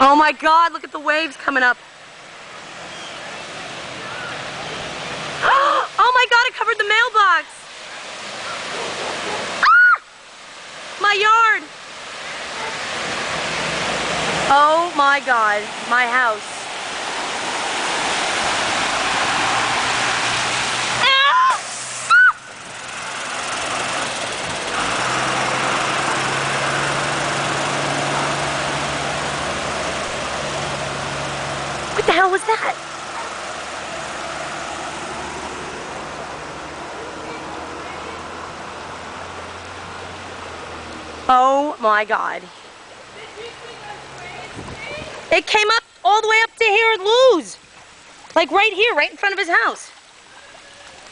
Oh my God, look at the waves coming up. Oh my God, it covered the mailbox. Ah! My yard. Oh my God, my house. Ah! What the hell was that? Oh my God. It came up all the way up to here at Lou's. Like right here, right in front of his house.